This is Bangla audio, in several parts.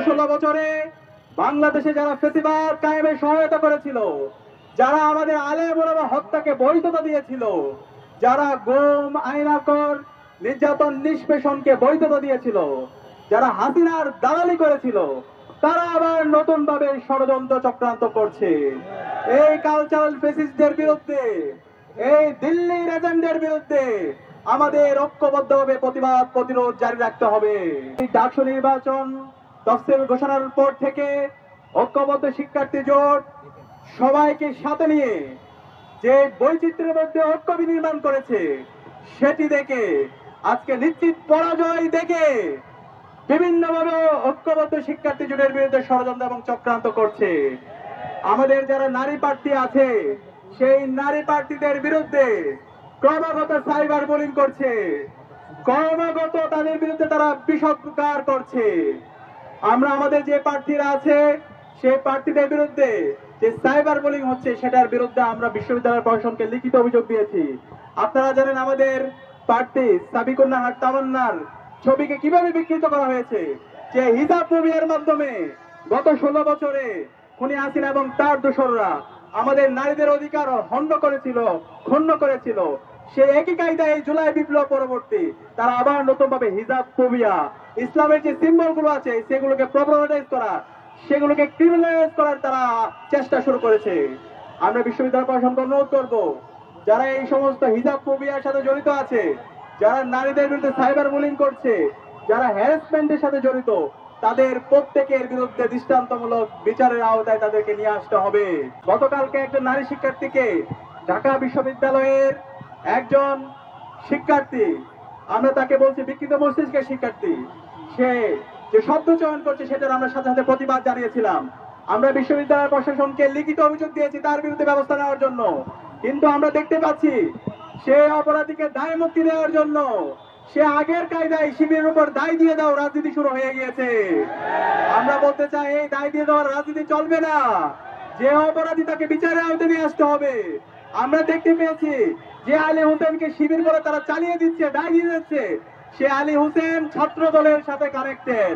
16 বছরে বাংলাদেশে যারা ফেসিবাদ কায়েমে সহায়তা করেছিল, যারা আমাদের আলেম ওলামা হত্যাকে বৈধতা দিয়েছিল, যারা গুম, আইনাকর, নির্যাতন, নিষ্পেষণকে বৈধতা দিয়েছিল, যারা হাসিনার দালালি করেছিল, তারা আবার নতুন ভাবে ষড়যন্ত্র চক্রান্ত করছে। এই কালচারাল ফেসিস্টদের বিরুদ্ধে, এই দিল্লির এজেন্টদের বিরুদ্ধে আমাদের ঐক্যবদ্ধভাবে প্রতিবাদ প্রতিরোধ জারি রাখতে হবে। এই ডাকসু নির্বাচন তফসিল ঘোষণার পর থেকে ঐক্যবদ্ধ শিক্ষার্থী জোট সবাইকে সাথে নিয়ে যে বৈচিত্র্যের মধ্যে ঐক্য বিনির্মাণ করেছে, সেটি দেখে আজকে নিশ্চিত পরাজয় দেখে বিভিন্নভাবে ঐক্যবদ্ধ শিক্ষার্থী জোটের বিরুদ্ধে ষড়যন্ত্র এবং চক্রান্ত করছে। আমাদের যারা নারী প্রার্থী আছে, সেই নারী প্রার্থীদের বিরুদ্ধে ক্রমাগত সাইবার বুলিং করছে, ক্রমাগত তাদের বিরুদ্ধে তারা বিষোদ্গার করছে। আমরা আমাদের যে প্রার্থীরা আছে, সেই প্রার্থীদের বিরুদ্ধে যে সাইবার বুলিং হচ্ছে, সেটার বিরুদ্ধে আমরা বিশ্ববিদ্যালয় প্রশাসনকে লিখিত অভিযোগ দিয়েছি। আপনারা জানেন আমাদের প্রার্থী সাবিকুন নাহার তামান্নার ছবিকে কিভাবে বিকৃত করা হয়েছে, যে হিজাব মুভির মাধ্যমে গত 16 বছরে খুনি হাসিনা এবং তার দোসররা আমাদের নারীদের অধিকার ক্ষুণ্ণ করেছিল। সেই একই কায়দায় এই জুলাই বিপ্লব পরবর্তী তারা আবার নতুন ভাবে হিজাব ফোবিয়া, ইসলামের যে সিম্বল গুলো আছে সেগুলোকে প্রবলেমাটাইজ করা, সেগুলোকে ক্রিমিনালাইজ করার তারা চেষ্টা শুরু করেছে। আমরা বিশ্ববিদ্যালয় প্রশাসনকে অনুরোধ করব, যারা এই সমস্ত হিজাব ফোবিয়ার সাথে জড়িত আছে, যারা নারীদের বিরুদ্ধে সাইবার বুলিং করছে, যারা হ্যারাসমেন্টের সাথে জড়িত, তাদের প্রত্যেকের বিরুদ্ধে দৃষ্টান্তমূলক বিচারের আওতায় তাদেরকে নিয়ে আসতে হবে। গতকালকে একজন নারী শিক্ষার্থীকে ঢাকা বিশ্ববিদ্যালয়ের একজন শিক্ষার্থী, আমরা তাকে বলছি বিকৃত মস্তিষ্কের শিক্ষার্থী, সে যে শব্দ চয়ন করছে সেটার আমরা সাথে সাথে প্রতিবাদ জানিয়েছিলাম। আমরা বিশ্ববিদ্যালয় প্রশাসনকে লিখিত অভিযোগ দিয়েছি তার বিরুদ্ধে ব্যবস্থা নেওয়ার জন্য, কিন্তু আমরা দেখতে পাচ্ছি সে অপরাধীকে দায় মুক্তি দেওয়ার জন্য সে আগের কায়দায় শিবিরের উপর দায় দিয়ে দাও রাজনীতি শুরু হয়ে গিয়েছে। আমরা বলতে চাই, এই দায় দিয়ে দেওয়ার রাজনীতি চলবে না। যে অপরাধী তাকে বিচারের আওতায় নিয়ে আসতে হবে। আমরা দেখতে পেয়েছি যে আলী হোসেনকে শিবির করে তারা চালিয়ে দিচ্ছে, দায় দিয়ে দিচ্ছে, সে আলী হোসেন ছাত্র দলের সাথে কানেক্টেড।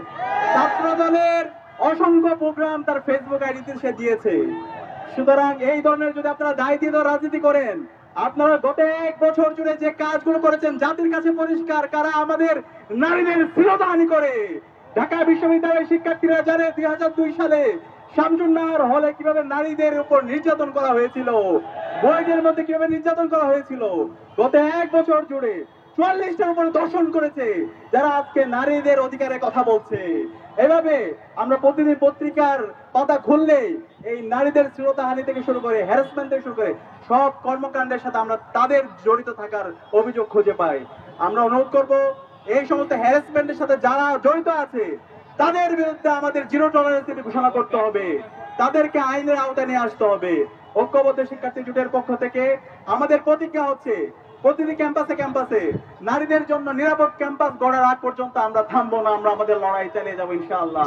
ছাত্র দলের অসংখ্য প্রোগ্রাম তার ফেসবুক আইডিতে সে দিয়েছে। সুতরাং এই ধরনের যদি আপনারা দায় দিয়ে দেওয়ার রাজনীতি করেন, আপনারা গত 1 বছর জুড়ে যে কাজগুলো করেছেন জাতির কাছে পরিষ্কার, কারা আমাদের নারীদের শ্লীলতাহানি করে। ঢাকা বিশ্ববিদ্যালয়ের শিক্ষার্থীরা জানে 2002 সালে শামসুন্নাহর হলে কিভাবে নারীদের উপর নির্যাতন করা হয়েছিল, বইদের মধ্যে কিভাবে নির্যাতন করা হয়েছিল। গত 1 বছর জুড়ে 44টার উপরে দর্শন করেছে যারা আজকে নারীদের অধিকারের কথা বলছে। এভাবে আমরা প্রতিদিন পত্রিকার পাতা খুললে এই নারীদের শ্লীলতাহানি থেকে শুরু করে হ্যারাসমেন্ট থেকে শুরু করে সব কর্মকাণ্ডের সাথে আমরা তাদের জড়িত থাকার অভিযোগ খুঁজে পাই। আমরা অনুরোধ করব, এই সমস্ত হ্যারাসমেন্টের সাথে যারা জড়িত আছে তাদের বিরুদ্ধে আমাদের জিরো টলারেন্স ঘোষণা করতে হবে, তাদেরকে আইনের আওতায় নিয়ে আসতে হবে। ঐক্যবদ্ধ শিক্ষার্থী জোটের পক্ষ থেকে আমাদের প্রতিজ্ঞা হচ্ছে, প্রতিটি ক্যাম্পাসে নারীদের জন্য নিরাপদ ক্যাম্পাস গড়ার আগ পর্যন্ত আমরা থামবো না, আমরা আমাদের লড়াই চালিয়ে যাবো ইনশাআল্লাহ।